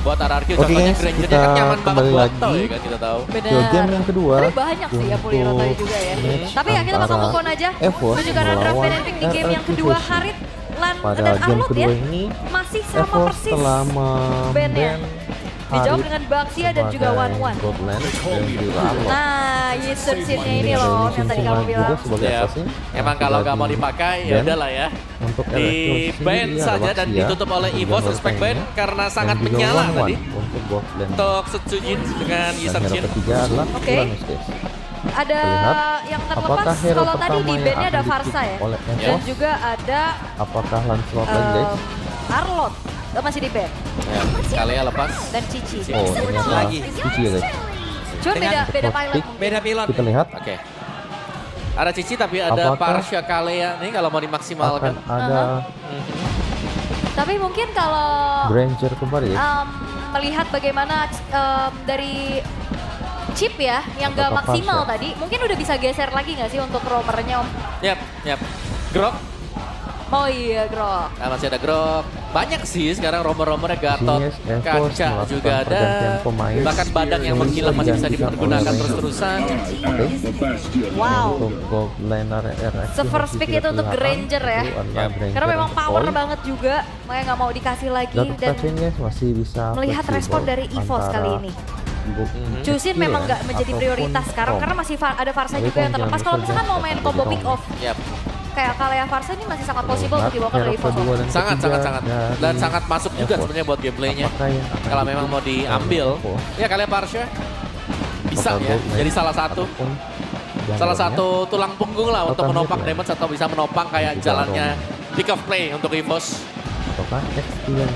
buat RRQ. Oke, Contohnya guys, Granger kita kan nyaman banget kembali buat lagi. Tau ya kan kita tahu. Benar. Ke game yang kedua. Tapi banyak sih ya Puliro tadi juga ya. match Tapi ya kita langsung antara move on aja. EVOS Menuju ke arah draft melawan Benefit di game yang RRQ kedua. Fusion. Harit, Lan, Pada dan game Arlot kedua ya. ini, Masih sama EVOS persis. telah bandnya. memban Dijawab Harit dengan Baxia dan juga sebagai Wan. gold lane dan juga Arlot. Nah, user scene-nya ini Ada loh Lee yang tadi Sin kamu Sung bilang. juga sebagai Ya, assassin. emang kalau nggak mau dipakai ya udahlah ya. Untuk Di ban saja dan ditutup oleh EVOS respect ban karena sangat menyala tadi. Untuk bot lane. Untuk Setsujin dengan Dan User hero Chin. ketiga adalah Oke. Uranus, guys. Ada Terlihat, yang apakah terlepas hero kalau tadi pertama di yang bandnya ada akan Farsa ya. di-pick oleh Dan EVOS? juga ada Apakah Lancelot lagi, guys? Arlot. Oh, masih di band. Ya, Kalea lepas. Dan Cici. Oh, ternyata Lagi. Cici ya, guys. Cuma beda Dengan pilot pick. mungkin. Beda pilot. Kita lihat Oke. Ada Cici tapi ada Apakah Parsha Kalea nih kalau mau akan dimaksimalkan. ada Tapi mungkin kalau Granger kembali, guys. melihat bagaimana dari chip ya yang gak Apakah maksimal Farsa? tadi, mungkin udah bisa geser lagi nggak sih untuk roamernya Om? Yap, yap. Grok. Oh iya Grok. Nah, masih ada Grok. Banyak sih sekarang romer-romernya Gatot, Sini, EVOS Kaca melakukan juga ada. pergantian pemain. Bahkan Badang yang menghilang masih bisa dipergunakan terus-terusan. Wow. Untuk gold laner RX Se-first pick itu untuk Granger ya. Karena memang power banget juga, makanya nggak mau dikasih lagi Gatot dan Kaca guys masih bisa melihat fleksibel respon dari EVOS kali antara ini. skill Chusin memang nggak menjadi ataupun prioritas sekarang roam. karena masih ada Farsa Tapi juga yang kalau terlepas. jangan Kalau lupa misalkan mau jangan main sampai combo di pick roam. off Yap. kayak Kalea Farsa ini masih sangat possible untuk dibawa ke Hero EVOS. kedua dan Sangat, ketiga sangat. dari Dan sangat masuk juga EVOS. sebenarnya buat gameplaynya. Apakah yang akan Kalau memang mau di-pick diambil, oleh EVOS? ya Kalea Parsha bisa Apakah ya. gold lane Jadi salah satu ataupun salah junglernya? satu tulang punggung lah untuk Atau menopang mid lane. damage atau bisa menopang kayak Juga jalannya pick of play untuk EVOS. Apakah X-Nya?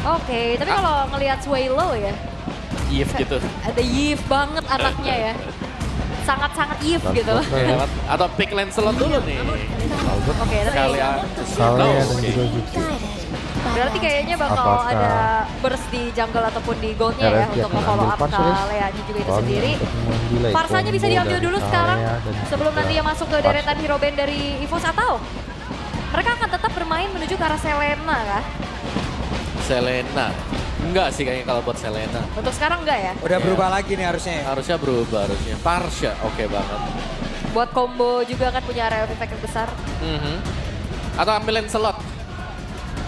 Oke, tapi kalau ngelihat Swaylo ya, Yif gitu. ada Yif banget anaknya ya. Sangat-sangat Yif gitu. Ya, atau pick Lancelot dulu nih. Oke, tapi Kalea. Kalea dan Oke. juga Zuxi. berarti kayaknya bakal Apakah ada burst di jungle ataupun di goldnya ya RRQ untuk akan follow ambil up Farsa, guys? Kalea-nya juga itu Lawan sendiri. untuk memdelay Farsanya bisa combo diambil dari dulu Kalea sekarang dan sebelum juga nanti dia masuk ke Farsa. deretan hero band dari EVOS atau mereka akan tetap bermain menuju ke arah Selena kah? Selena. Enggak sih kayaknya kalau buat Selena. Untuk sekarang enggak ya? Udah berubah lagi nih harusnya ya. Harusnya berubah harusnya. Parsha oke banget. Buat combo juga kan punya area of effect yang besar. Mhm. Atau ambil Lancelot.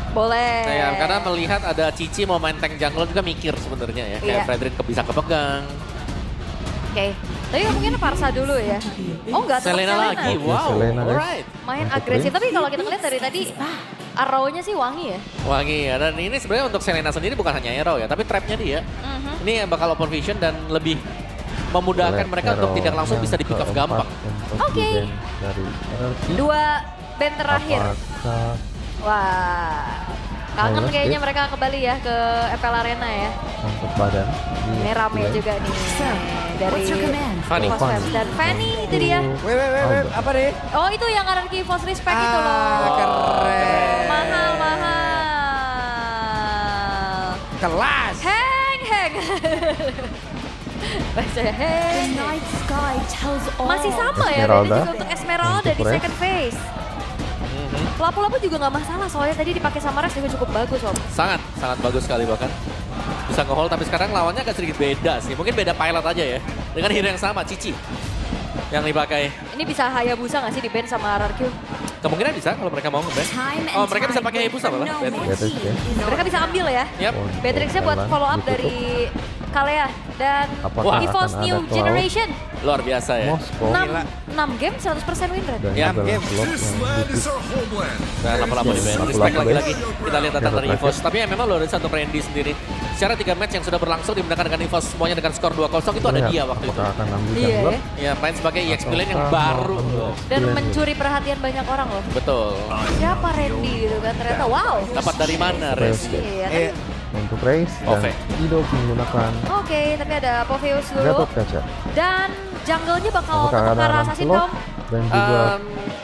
Boleh. Ya, karena melihat ada Cici mau main tank jungle juga mikir sebenarnya ya. Kayak Iya. Frederick bisa kepegang. Oke. Tapi mungkin Farsa dulu ya. Oh enggak, tetap Selena lagi. Oke, Wow. Selena, guys. Alright. Main Untuk agresif. Prince. Tapi kalau kita lihat dari tadi arrow-nya sih wangi ya. Wangi ya. Dan ini sebenarnya untuk Selena sendiri bukan hanya arrow ya, tapi trapnya dia. Mhm. Ini yang bakal open vision dan lebih memudahkan mereka untuk tidak langsung bisa di pick off gampang. Oke. Dari RRQ. Dua band terakhir. Apakah Wah. Kangen Ayo, kayaknya skip. mereka kembali ya ke FL Arena ya. untuk badan? Ini rame juga nih dari Fanny. EVOS Fans. Dan Fanny itu dia. Wait, apa deh? Oh itu yang RRQ EVOS Respect itu loh. Keren. Mahal. Kelas. Heng. Baca heng. Masih sama ya, Esmeralda. beda juga untuk Esmeralda di Untuk Rex. second phase. Mhm. Lapu-lapu juga nggak masalah soalnya tadi dipakai sama Rex juga cukup bagus Om. Sangat bagus sekali bahkan. Bisa nge-hold tapi sekarang lawannya agak sedikit beda sih. Mungkin beda pilot aja ya. Dengan hero yang sama, Cici. Yang dipakai. Ini bisa Hayabusa nggak sih di band sama RRQ? Kemungkinan bisa kalau mereka mau nge-ban. Oh, mereka bisa pakai Hayabusa malah. Beatrix ya? Mereka bisa ambil ya. Yap. Beatrixnya buat follow up dari Kalea dan Apakah EVOS akan New ada Cloud? Generation. Luar biasa ya. Moskow 6 game 100% win rate. dan Ya, juga game. Lancelot yang di-pick. Dan lama-lama di ban. Lapu-lapu, Respect guys. lagi-lagi. Kita lihat datang dari Terakhir. EVOS. Tapi ya memang luar biasa untuk Randy sendiri. Secara 3 match yang sudah berlangsung dimenangkan dengan EVOS semuanya dengan skor 2-0 itu ada Lihat dia waktu itu. apakah akan ambil Iya jungler ya. Ya main sebagai EX Milan yang ataukah baru. mau ambil Dan Glenn? mencuri perhatian banyak orang loh. Betul. Siapa Randy gitu kan ternyata wow. Dapat dari mana, Res? Iya kan? Eh, Untuk race Ove. dan Ido menggunakan Oke, tapi ada Apotheus dulu. Gatot Kaca. Dan jungle-nya bakal Apakah tetap ke ada arah Assassin Lancelot dong. dan juga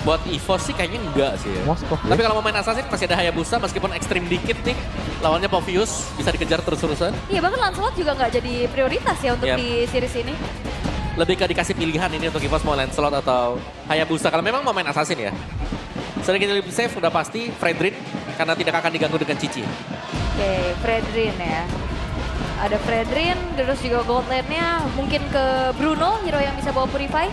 Buat EVOS sih kayaknya enggak sih ya. Moskow Tapi ya? kalau mau main Assassin masih ada Hayabusa meskipun ekstrim dikit nih. Lawannya Povius bisa dikejar terus-terusan. Iya bahkan Lancelot juga nggak jadi prioritas ya untuk Yap. di series ini. Lebih ke dikasih pilihan ini untuk EVOS mau Lancelot atau Hayabusa. Kalau memang mau main Assassin ya. Sedikit lebih safe udah pasti Fredrin karena tidak akan diganggu dengan Cici. Oke, Fredrin ya. Ada Fredrin, terus juga gold lane-nya mungkin ke Bruno, hero yang bisa bawa Purify.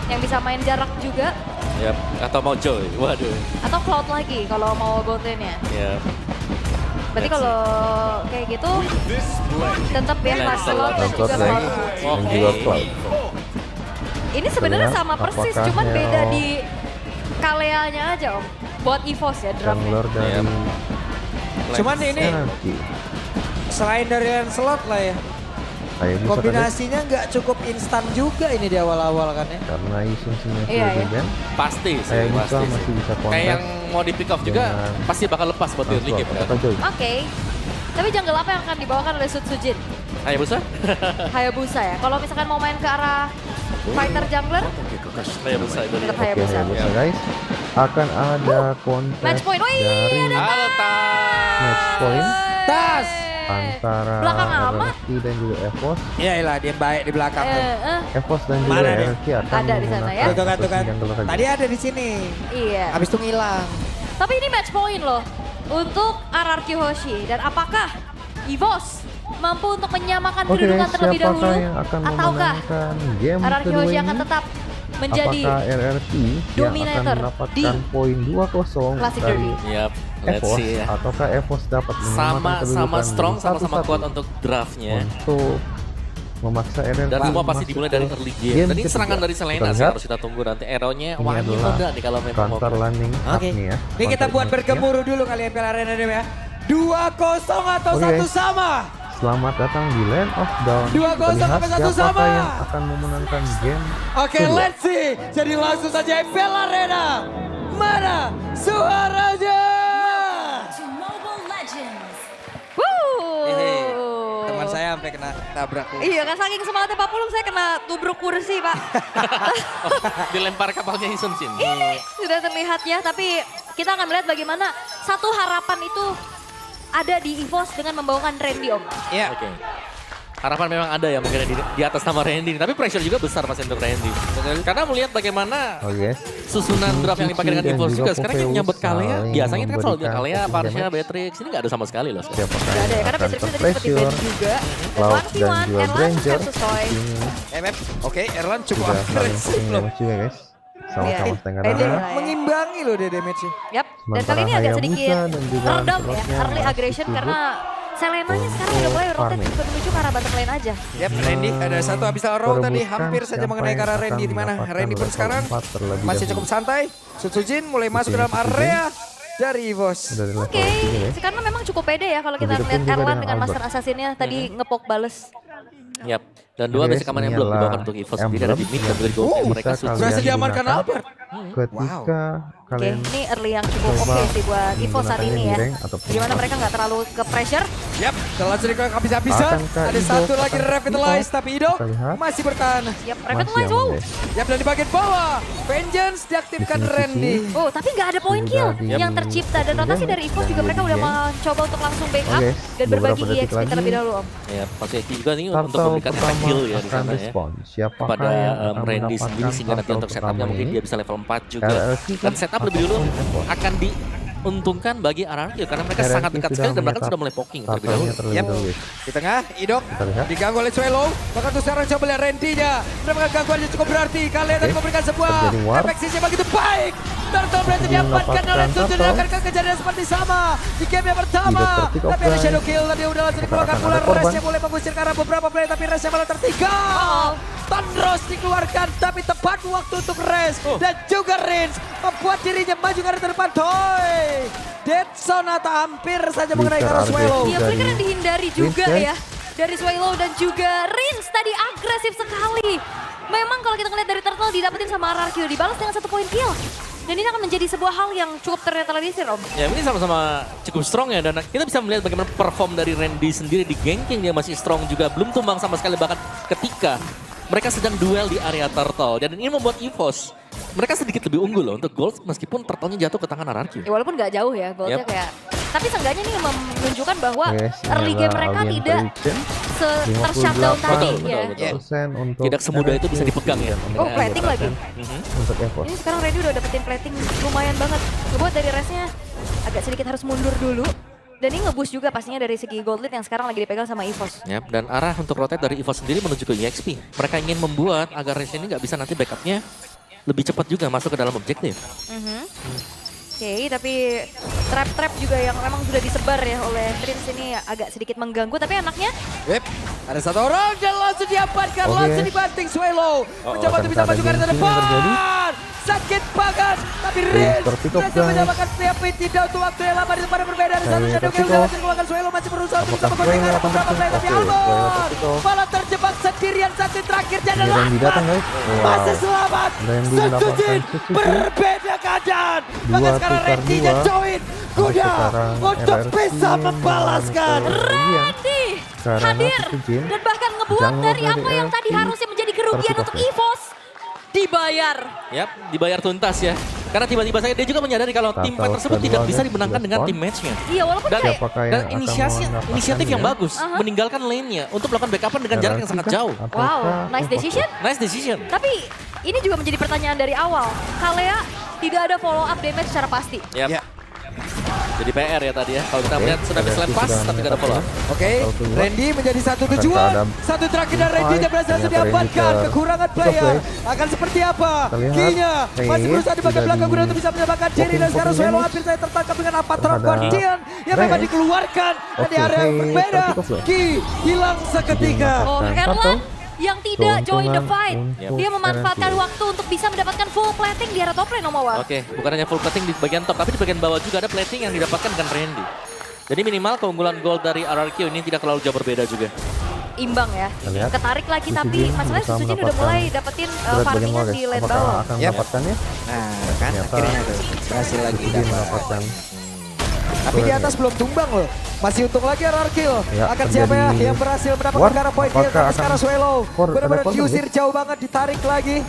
Yang bisa main jarak juga. Yap, atau mau Joy, waduh. Atau Cloud lagi kalau mau gold lane-nya. Yap. Berarti kalau kayak gitu tetap ya Lancelot dan juga Cloud. Dan juga Cloud. Ini sebenarnya Lihat sama persis, apakah cuman Hero beda di Kalea-nya aja Om. Buat EVOS ya draftnya. Jungler dari Cuman ini Nanti selain dari Lancelot lah ya. kayak bisa kan ya, Kombinasinya nggak cukup instan juga ini di awal-awal kan ya. karena Isun-nya Iya, sudah iya. di-ban. Pasti sih, Kayak bisa pasti sih. masih bisa kontak. Kayak yang mau di pick off juga dengan pasti bakal lepas buat di early game kan. Atau Joy. Oke. Tapi jungle apa yang akan dibawakan oleh Sutsujin? Hayabusa? Hayabusa ya. Kalau misalkan mau main ke arah fighter jungler, Hayabusa itu dia. tetap Oke, Hayabusa. Hayabusa guys. Akan ada kontes Match point. Wih, dari ada Halo, match point Tas! antara Belakang amat. RRQ dan juga EVOS. Iya lah dia baik di belakang tuh. EVOS dan juga Mana nih? RRQ akan Ada di sana ya. Tuh kan, tuh kan. jungler saja. Tadi ada di sini. Iya. Habis itu ngilang. Tapi ini match point loh untuk RRQ Hoshi. Dan apakah EVOS mampu untuk menyamakan Oke, kedudukan terlebih siapakah dahulu? yang akan Ataukah memenangkan game RRQ kedua Hoshi ini? akan tetap menjadi Apakah RRQ yang dominator akan di mendapatkan poin 2-0 Classic dari Derby? Yap, let's EVOS see ya. ataukah EVOS dapat menyamakan Sama-sama kedudukan strong, di sama-sama 1-1 kuat untuk draftnya. untuk memaksa RRQ Dan semua pasti masuk dimulai ke dari early game. Dan ini ketiga. serangan dari Kita Selena sih lihat, harus kita tunggu nanti. Arrow-nya ini wangi adalah muda nih kalau memang mau. counter landing Oke. up nih ya. Ini kita buat Counter bergemuruh dulu kali MPL Arena Dem ya. 2-0 atau Oke. 1 sama. Selamat datang di Land of Dawn. 2-0 Kita lihat sampai 1 siapakah sama. yang akan memenangkan game. Oke, kedua. let's see. Jadi langsung saja MPL Arena. Mana suaranya? Wuh. Teman saya sampai kena tabrak. Iya kan saking semangatnya Pak Pulung saya kena tubruk kursi Pak. Dilempar kapalnya Isun Shin. Ini sudah terlihat ya, tapi kita akan melihat bagaimana satu harapan itu ada di EVOS dengan membawakan Randy Om. Iya. Oke. Harapan memang ada ya mungkin di atas nama Randy. Tapi pressure juga besar pasti untuk Randy. Karena melihat bagaimana Oke. susunan draft yang dipakai dengan Dan EVOS juga. juga Sekarang yang Popeyes menyambut Kalea, saling biasanya kita kan selalu memberikan Kalea, cooking Parsha, damage. Beatrix. Ini nggak ada sama sekali loh. Siapakah Gak ada yang ya, karena akan Patrick tadi sempat terpressure? di juga. Dan Cloud dan 1v1 juga Erlan Granger. versus Toy. Ini MF. Oke, Erlan cukup sudah saling agresif cooking loh. damage juga guys. Sama-sama Iya. setengah Randy darah. lah ya. Mengimbangi loh dia damage-nya. Yap, dan Sementara kali ini agak Hayabusa sedikit dan juga redam ya, Lancelotnya early masih aggression sibuk karena Selenanya sekarang udah mulai rotate farming. juga menuju ke arah bottom lane aja. Yap, Randy ada satu habis roll tadi Perebutan hampir saja siapa mengenai yang ke arah akan Randy di mana mendapatkan Randy pun level sekarang 4 terlebih masih dahulu. cukup santai. Sutsujin mulai masuk ke dalam Sutsujin. area dari EVOS. Dari level Oke, 3 guys. karena memang cukup pede ya kalau kita Begitu pun lihat juga Erlan dengan dengan Master Albert. Assassin-nya tadi ngepok bales. Yap. Dan dua Oke, basic aman yang ini belum adalah dibawakan untuk EVOS sendiri ada di mid dan juga di gold. Bisa Mereka kalian sudah Berhasil diamankan gunakan Albert. ketika Oke, kalian ini early yang cukup coba oke sih buat EVOS saat menggunakannya ini di ya. rank ataupun Dimana pas. mereka nggak terlalu ke pressure. Yap, telah sedikit habis-habisan. Akankah Ada Ido satu lagi akan revitalize Ido? tapi Ido Kita lihat. masih bertahan. Siap, Masih revitalize, aman, wow. guys. Yap, dan di bagian bawah Vengeance diaktifkan Di sini, Randy. Oh, tapi nggak ada point Sudah kill di- yang tercipta. Dan rotasi dari EVOS juga mereka udah mencoba untuk langsung backup Oke, dan berbagi beberapa detik EXP lagi. terlebih dahulu Om. ya pasti juga nih untuk Turtle memberikan efek pertama heal ya di akan sana ya. respon. Siapakah Kepada yang akan Randy mendapatkan sendiri sehingga nanti turtle untuk setupnya pertama mungkin ini? dia bisa level 4 juga. RRQ Dan kan setup lebih dulu ataupun EVOS? akan diuntungkan bagi RRQ karena mereka RRQ sangat dekat sudah sekali dan bahkan menyetap sudah mulai poking terlebih dahulu. turtle-nya terlebih Yap. dahulu, guys. Di tengah, Idok Kita lihat. diganggu oleh Swallow. Bahkan tuh sekarang coba lihat Randy-nya. Mendapatkan gangguannya cukup berarti. Kalian tadi Oke. memberikan sebuah Terjadi war. efek sisi yang begitu baik. Turtle berhasil Belum diamankan oleh mendapatkan Susun. turtle. Akan kejadian seperti sama di game yang pertama. Idok terpick off Tapi ada guys. shadow kill tadi udah langsung dikeluarkan Akan pula. ada korban. Resnya mulai mengusir ke arah beberapa player. Tapi resnya malah tertinggal. Thundros dikeluarkan tapi tepat waktu untuk res. Dan juga Rins membuat dirinya maju ke arah depan. Toy. Dead Sonata hampir saja mengenai ke arah Bicara Swallow. Iya, dari flicker yang dihindari juga Rins, ya. Dari Swallow dan juga Rins tadi agresif sekali. Memang kalau kita ngeliat dari Turtle didapetin sama RRQ, dibalas dengan 1 point kill. Dan ini akan menjadi sebuah hal yang cukup ternetralisir Om. Ya ini sama-sama cukup strong ya dan kita bisa melihat bagaimana perform dari Randy sendiri di ganking dia masih strong juga belum tumbang sama sekali bahkan ketika mereka sedang duel di area Turtle dan ini membuat EVOS mereka sedikit lebih unggul loh untuk gold meskipun Turtle-nya jatuh ke tangan RRQ. Ya walaupun nggak jauh ya, goldnya Yep. kayak. Tapi seenggaknya ini menunjukkan bahwa Yes, ini early game adalah mereka Alien tidak Prediction. ter-shutdown 58. tadi Betul, ya. betul. Persen untuk Tidak semudah itu bisa dipegang ya. dan Oh, untuk plating lagi. untuk EVOS. Ini sekarang Randy udah dapetin plating lumayan banget. Ngebuat dari resnya agak sedikit harus mundur dulu. Dan ini nge-boost juga pastinya dari segi gold lead yang sekarang lagi dipegang sama EVOS. Yap, dan arah untuk rotate dari EVOS sendiri menuju ke EXP. Mereka ingin membuat agar race ini nggak bisa nanti backupnya lebih cepat juga masuk ke dalam objektif. Oke, tapi trap-trap juga yang memang sudah disebar ya oleh Prince ini agak sedikit mengganggu. Tapi anaknya Yep. Ada satu orang dan langsung diamankan, langsung dibanting Swelo. Mencoba untuk bisa maju ke arah depan. Sakit banget, tapi Riz berhasil menyamakan tapi tidak untuk waktu yang lama di tempat yang berbeda. Ada satu shadow yang berhasil mengeluarkan Swelo, masih berusaha untuk bisa memperbaiki beberapa play, tapi Albert malah terjebak sendirian satu terakhir dan masih selamat. Sujin berbeda keadaan. Maka sekarang Randy-nya join kuda untuk bisa membalaskan. Randy hadir dan bahkan ngebuat dari apa yang tadi harusnya menjadi kerugian untuk EVOS dibayar. Yap, dibayar tuntas ya. Karena tiba-tiba saya dia juga menyadari kalau tim fight tersebut tidak bisa dimenangkan dengan tim match-nya. Iya, walaupun Dan inisiatif yang bagus, meninggalkan lane-nya untuk melakukan backupan dengan jarak yang sangat jauh. wow, nice decision. Nice decision. Tapi ini juga menjadi pertanyaan dari awal. Kalea tidak ada follow up damage secara pasti. Yap. Jadi PR ya tadi ya. Kalau kita melihat sudah bisa lepas tapi tidak ada follow up. Oke, Randy menjadi satu tujuan. Satu terakhir dan Randy berhasil diamankan. Kekurangan player akan seperti apa? Kinya masih berusaha di bagian belakang guna untuk bisa menyamakan diri. Dan sekarang Swelo hampir saya tertangkap dengan Apatra Guardian yang memang dikeluarkan dari area yang berbeda. Ki hilang seketika. Oh, Erlan yang tidak join the fight. Dia memanfaatkan waktu untuk bisa mendapatkan full plating di area top lane Omawa. Oke, bukan hanya full plating di bagian top, tapi di bagian bawah juga ada plating yang didapatkan dengan Randy. Jadi minimal keunggulan gold dari RRQ ini tidak terlalu jauh berbeda juga. Imbang ya. Ketarik lagi tapi masalahnya Sujin udah mulai dapetin farmingan di lane bawah. Akan mendapatkannya. Nah, kan akhirnya tuh berhasil lagi Mendapatkan. Tapi di atas belum tumbang loh. Masih untung lagi RRQ. Akan siapa ya yang berhasil mendapatkan karena poin kill. Tapi sekarang Swelo benar-benar diusir jauh banget, ditarik lagi.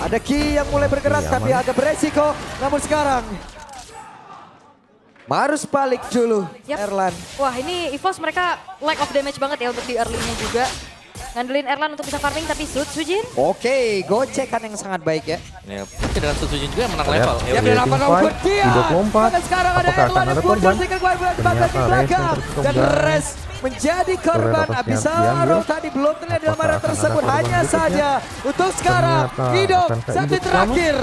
Ada Ki yang mulai bergerak tapi agak beresiko. Namun sekarang harus balik dulu Erlan. Wah, ini EVOS mereka lack of damage banget ya untuk di early-nya juga. Ngandelin Erlan untuk bisa farming tapi Sujin. Oke, gocekan yang sangat baik ya. Ya, mungkin dengan Sujin juga yang menang level. Ya, dan apa nomor dia? Dan sekarang ada Erlan yang muncul dengan bagian belakang. Dan Res menjadi korban. Abisa Arrow tadi belum terlihat dalam area tersebut. Hanya saja untuk sekarang hidup satu terakhir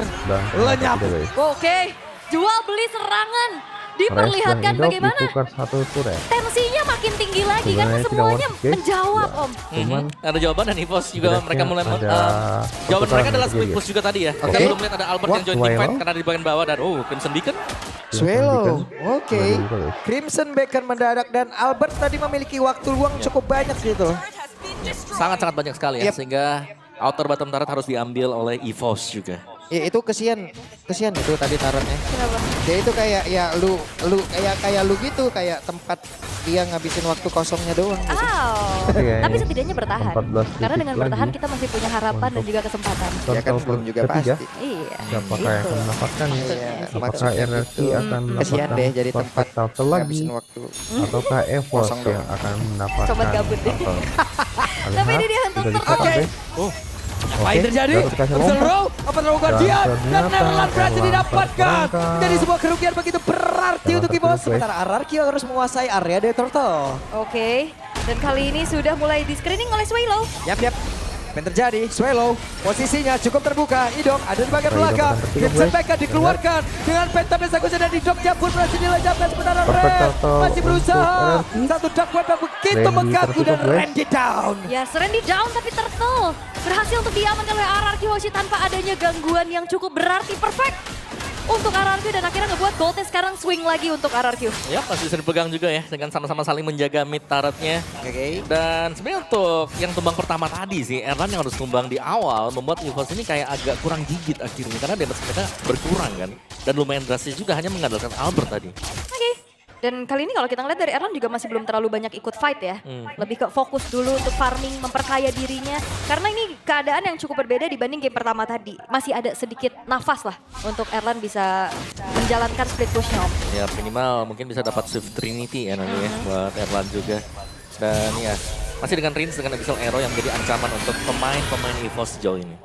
lenyap. Oke, jual beli serangan. Diperlihatkan bagaimana tensinya makin tinggi lagi karena semuanya menjawab Om. Ada jawaban dan EVOS juga mereka mulai jawaban mereka adalah split push juga tadi ya. Kita belum lihat ada Albert yang join team fight karena di bagian bawah dan Crimson Beacon. Swelo, oke. Crimson Beacon mendadak dan Albert tadi memiliki waktu luang cukup banyak gitu. Sangat-sangat banyak sekali ya sehingga outer bottom turret harus diambil oleh EVOS juga. Ya itu kesian itu tadi tarotnya. Kenapa? Dia itu kayak ya lu kayak lu gitu, kayak tempat dia ngabisin waktu kosongnya doang gitu. Tapi setidaknya bertahan. Karena dengan bertahan kita masih punya harapan dan juga kesempatan. Ya kan belum juga pasti. Iya. Siapakah yang akan mendapatkan ya? Apakah RRQ akan kesian deh jadi tempat ngabisin waktu. Ataukah EVOS yang akan mendapatkan? Sobat gabut deh. Tapi ini dia untuk Apa yang terjadi? Roll, apa terlalu dia? Dan Erlan berhasil didapatkan. Jadi sebuah kerugian begitu berarti untuk EVOS. Sementara RRQ harus menguasai area The Turtle. Oke, dan kali ini sudah mulai di screening oleh Swelo. Yap. Apa yang terjadi? Swelo posisinya cukup terbuka. Idok ada di bagian belakang. Crimson Beacon dikeluarkan dengan Phantom Execution dan Idok pun berhasil dilenyapkan. Sementara Red masih berusaha. Satu dark web yang begitu mengganggu dan Randy down. Ya, Randy down tapi Turtle berhasil untuk diamankan oleh RRQ Hoshi tanpa adanya gangguan yang cukup berarti. Perfect untuk RRQ dan akhirnya ngebuat goldnya sekarang swing lagi untuk RRQ. Ya, pasti bisa dipegang juga ya dengan sama-sama saling menjaga mid turretnya. Dan sebenarnya untuk yang tumbang pertama tadi sih, Erlan yang harus tumbang di awal membuat EVOS ini kayak agak kurang gigit akhirnya karena damage mereka berkurang kan. Dan lumayan drastis juga hanya mengandalkan Albert tadi. Dan kali ini kalau kita ngeliat dari Erlan juga masih belum terlalu banyak ikut fight ya. Lebih ke fokus dulu untuk farming, memperkaya dirinya. Karena ini keadaan yang cukup berbeda dibanding game pertama tadi. Masih ada sedikit nafas lah untuk Erlan bisa menjalankan split push-nya Om. Ya minimal mungkin bisa dapat Swift Trinity ya nanti ya buat Erlan juga. Dan ya masih dengan Rins dengan Abyssal Arrow yang menjadi ancaman untuk pemain-pemain EVOS sejauh ini.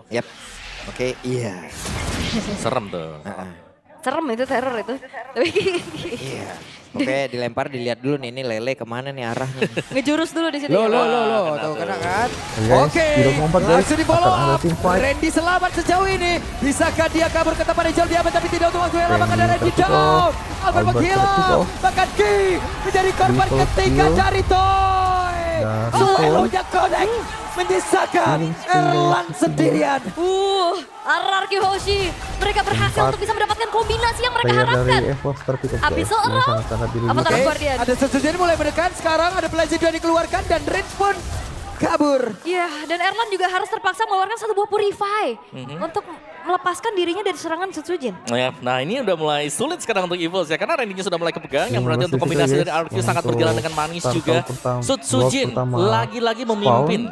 Oke, iya. Serem tuh. Serem itu, teror itu. Tapi Iya. Oke, dilempar dilihat dulu nih ini Lele kemana nih arahnya. ngejurus dulu di situ. Lo, kena tuh tuh. kena kan? Guys, Oke, hero keempat, guys. langsung di follow Akan ada up. team fight. Randy selamat sejauh ini. Bisakah dia kabur ke tempat Angel Diamond tapi tidak untuk waktu yang lama karena Randy terpick down. off. Albert Albert menghilang. terpick off. Bahkan Ki menjadi korban Triple ketiga kill. dari Toy. Dari Selalunya connect menyisakan Erlan sendirian. RRQ Hoshi. Mereka berhasil untuk bisa mendapatkan kombinasi yang mereka Player dari harapkan. EVOS terpick off, Abis guys. seorang. Ini sangat-sangat Apa dirugikan. Terus Oke, Guardian. ada sesuatu mulai mendekat. Sekarang ada Blaze juga dikeluarkan dan Rins pun kabur. Iya, dan Erlan juga harus terpaksa mengeluarkan satu buah Purify untuk melepaskan dirinya dari serangan Setsujin. Ya, nah ini udah mulai sulit sekarang untuk EVOS ya, karena range-nya sudah mulai kepegang, yang berarti 15 untuk kombinasi detik, dari guys. RQ sangat Untuk berjalan dengan manis start juga. pertama- Setsujin blok pertama lagi-lagi memimpin.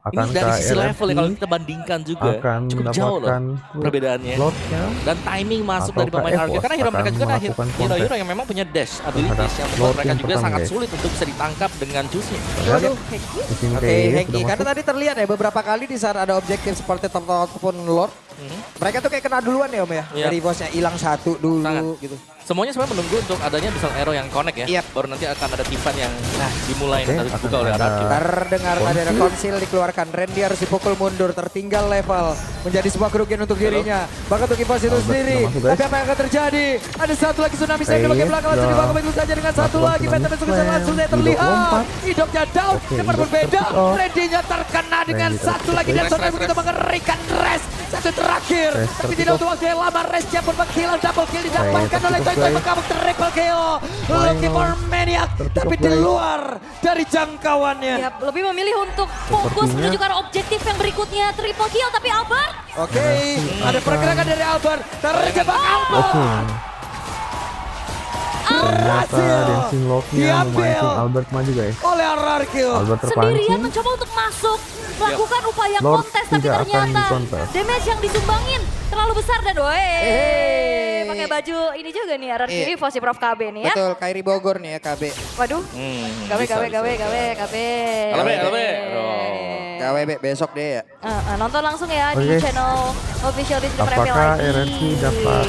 Ini Akankah dari sisi RRQ level ya kalau kita bandingkan juga akan cukup jauh loh mendapatkan perbedaannya. slotnya? Dan timing masuk Ataukah dari pemain RQ EVOS karena hero mereka akan juga adalah melakukan hero-hero counter yang memang punya dash abilities terhadap yang membuat slot mereka yang juga pertama, sangat guys. sulit untuk bisa ditangkap dengan juice-nya. Waduh. Mesin Oke, kayak Hengki, sudah karena masuk. tadi terlihat ya beberapa kali di saat ada objektif seperti top ataupun Lord, mereka tuh kayak kena duluan ya Om ya, Iya. dari bosnya hilang satu dulu Sangat. gitu. Semuanya sebenarnya menunggu untuk adanya misal arrow yang connect ya. Yep. Baru nanti akan ada Tivan yang dimulai Oke, dan harus dibuka akan oleh ada RQ. Terdengar tadi ada konsil dikeluarkan, Randy harus dipukul mundur, tertinggal level, menjadi sebuah kerugian untuk dirinya. Bahkan untuk Evos itu Albert sendiri, sudah masuk, guys. tapi apa yang akan terjadi? Ada satu lagi tsunami saya di Oke, bagian belakang, langsung sudah dibawa begitu saja dengan satu melakukan lagi, tsunami Phantom slam. langsung Idok terlihat. lompat. Idoknya down, Oke, cepat Idok berbeda, terpick off. Randy-nya terkena dengan Randy satu lagi dan Rest, tsunami rest, begitu rest. mengerikan. Rest, satu terakhir, Rest tapi terpick tidak off. untuk waktu yang lama. Restnya pun menghilang, double kill didapatkan oleh terpick off, Toy Toy guys. Mekabuk, triple kill. Looking for Maniac, Terpick tapi off, di guys. luar dari jangkauannya. Ya, lebih memilih untuk fokus Sepertinya- menuju ke arah objektif yang berikutnya triple kill, tapi Albert Oke, ada pergerakan dari Albert. Terjebak Albert. Oke. Ternyata Berhasil dancing lock-nya diambil memancing Albert maju, guys. oleh RRQ. Albert sendirian terpancing. mencoba untuk masuk, melakukan upaya Lord kontes, tapi tidak akan ternyata dikontes. damage yang disumbangin terlalu besar dan Hey. pakai baju ini juga nih RRQ Iya. Evo si Prof KB nih ya. Betul, Kairi Bogor nih ya KB. Waduh, gawe. Bisa. Gawe. KW besok deh ya. Nonton langsung ya di Oke. channel official di Apakah RRQ dapat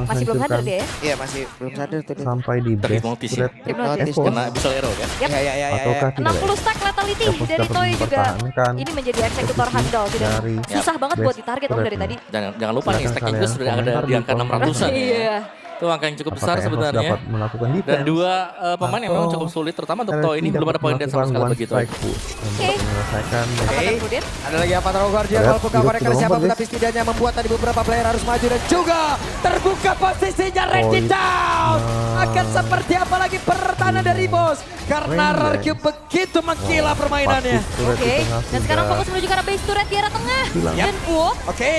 masih belum sadar menghancurkan dia ya? Iya masih belum sadar tuh dia. sampai di best Terhipnotis ya. turret Terhipnotis. EVOS? Kena bisa arrow kan. Yap. Ya. Ataukah tidak, 60 guys? stack lethality Evos dari dapat Toy juga mempertahankan ini menjadi eksekutor posisi handal tidak dari susah banget buat best ditarget om dari tadi. turretnya. Jangan lupa nih Silakan stacking kalian gue sudah ada komentar di di angka kolom 600-an. Iya. Itu angka yang cukup besar Apakah EVOS sebenarnya. dapat melakukan Dan defense? dua pemain yang memang Atau cukup sulit, terutama untuk RRQ Toy ini belum ada dapat poin dead sama melakukan sekali one begitu. strike push untuk Oke. menyelesaikan Apa Oke. Prudent? Ada lagi apa taruh Guardian Lihat, walaupun kabarnya Idok karena sudah siapapun lompat, tapi setidaknya membuat tadi beberapa player harus maju dan juga terbuka posisinya Randy Oh, down. nah. Akan seperti apa lagi pertahanan dari bos karena Keren, RRQ guys. begitu menggila permainannya. Oke, dan sekarang fokus menuju ke arah base turret di arah tengah. Hilang. Dan wow, Oke,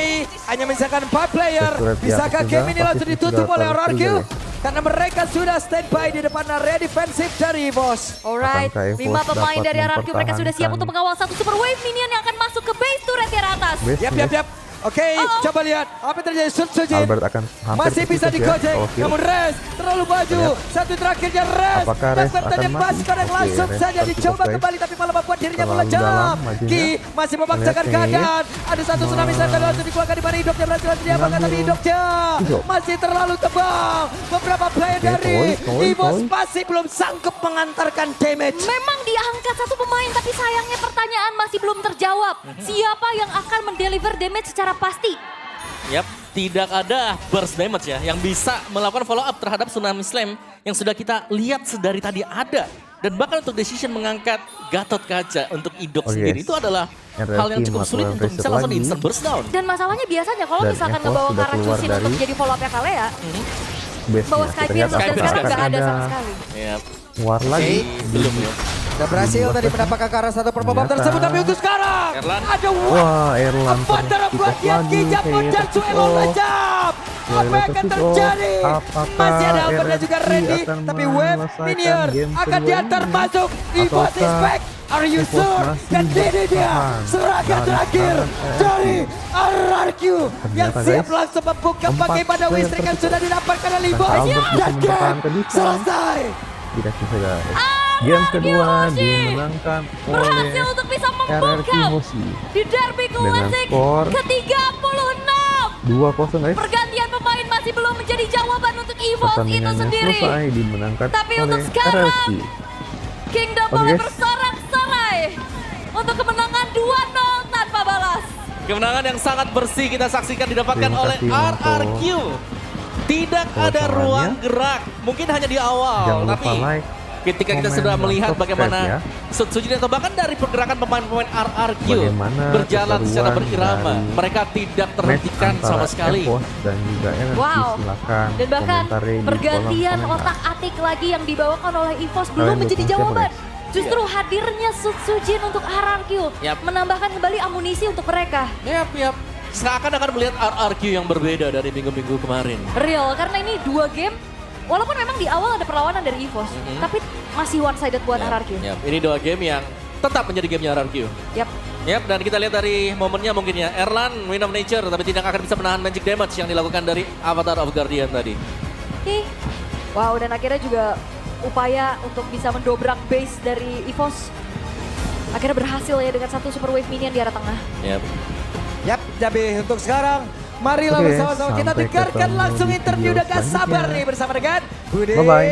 hanya menyisakan 4 player. Turret di Bisakah atas game sudah, ini langsung pasti ditutup sudah oleh terus RRQ? juga, Karena mereka sudah standby di depan area defensif dari bos. alright. Akankah 5 EVOS pemain dapat dari RRQ mereka sudah siap mempertahankan untuk mengawal satu super wave minion yang akan masuk ke base turret di arah atas. best Yap. Oke, coba lihat apa yang terjadi. Sujin Albert akan hampir masih bisa tertutup ya, digojek, kalau kill. namun Res terlalu maju. Satu terakhirnya Res. Apakah Dan Res bertanya akan pas mati? kadang Oke, langsung Res saja tertutup, dicoba guys. kembali tapi malah membuat dirinya Terlalu melejam. dalam majunya. Ki masih memaksakan Lihat nih. keadaan. Ada satu tsunami saya langsung dikeluarkan di mana Idoknya berhasil diamankan tapi Idoknya Idok. masih terlalu tebal. Beberapa player Oke, dari Toy. Evos masih belum sanggup mengantarkan damage. Memang diangkat satu pemain, tapi sayangnya pertanyaan masih belum terjawab. Siapa yang akan mendeliver damage secara pasti? Yap, tidak ada burst damage ya yang bisa melakukan follow up terhadap Tsunami Slam yang sudah kita lihat sedari tadi ada. Dan bahkan untuk decision mengangkat Gatot Kaca untuk Idok Oh, sendiri yes. itu adalah RRQ hal yang cukup sulit melakukan untuk bisa reset langsung di lagi. instant burst down. Dan masalahnya biasanya kalau Dan misalkan Evos ngebawa sudah Kara keluar Cusin untuk dari- jadi follow up-nya Kalea, Base-nya. bawa Skypiea Terlihat dan Skypiea sekarang akan nggak ada ada sama sekali. Yap, war lagi. belum ya. Sudah berhasil tadi mendapatkan Kara satu perbomb Ternyata- tersebut tapi untuk sekarang Erlan. ada Wah, Erlan Empat darah buat terpick off Ki lagi. Japon dan Suelo lejam. Apa yang akan terpick off. terjadi? Apakah Masih ada Albert dan juga RRQ Randy. akan Tapi Wave menyelesaikan Minion game akan kedua diantar ini? masuk. Evos Ataukah is back. Are you Evos sure? masih Dan ini dia bertahan serangan dari terakhir tangan dari RRQ yang Ternyata, siap guys, langsung membuka empat bagaimana player Wistrik yang tertutup. sudah didapatkan oleh Evos. Albert bisa Dan game mempertahankan defense. selesai. Tidak bisa, guys. Game kedua dimenangkan oleh Berhasil untuk bisa RRQ membungkam Hoshi di Derby dengan Classic skor ke-36. 2-0, guys. Pergantian pemain masih belum menjadi jawaban untuk EVOS itu Pertandingannya sendiri. selesai dimenangkan Tapi oleh untuk sekarang, RRQ. Kingdom Oke, boleh guys. bersorak-sorai untuk kemenangan 2-0 tanpa balas. Kemenangan yang sangat bersih kita saksikan didapatkan Terima oleh kasih untuk RRQ. Tidak ada kewasarannya. ruang gerak, mungkin hanya di awal, Jangan tapi lupa like, ketika kita komen, sudah dan melihat subscribe bagaimana ya. Sutsujin atau bahkan dari pergerakan pemain-pemain RRQ Bagaimana berjalan secara keseruan berirama, dari mereka tidak match terhentikan antara sama sekali. EVOS dan juga RRQ. Wow. Silakan Dan bahkan komentari di pergantian kolom komentar. otak-atik lagi yang dibawakan oleh EVOS belum Kalian menjadi dukung siapa, jawaban. guys? Justru hadirnya Sutsujin untuk RRQ Yap. menambahkan kembali amunisi untuk mereka. Yap. Seakan-akan melihat RRQ yang berbeda dari minggu-minggu kemarin. Real, karena ini 2 game, walaupun memang di awal ada perlawanan dari EVOS, tapi masih one-sided buat RRQ. Yap. Ini 2 game yang tetap menjadi gamenya RRQ. Yap. Dan kita lihat dari momennya mungkin ya, Erlan Wind of Nature tapi tidak akan bisa menahan magic damage yang dilakukan dari Avatar of Guardian tadi. Wow, dan akhirnya juga upaya untuk bisa mendobrak base dari EVOS akhirnya berhasil ya dengan satu super wave minion di arah tengah. Yap, jadi untuk sekarang marilah Oke, bersama-sama kita sampai dengarkan ketemu langsung di interview video dengan sabar selanjutnya. nih bersama dengan Budi Bye-bye.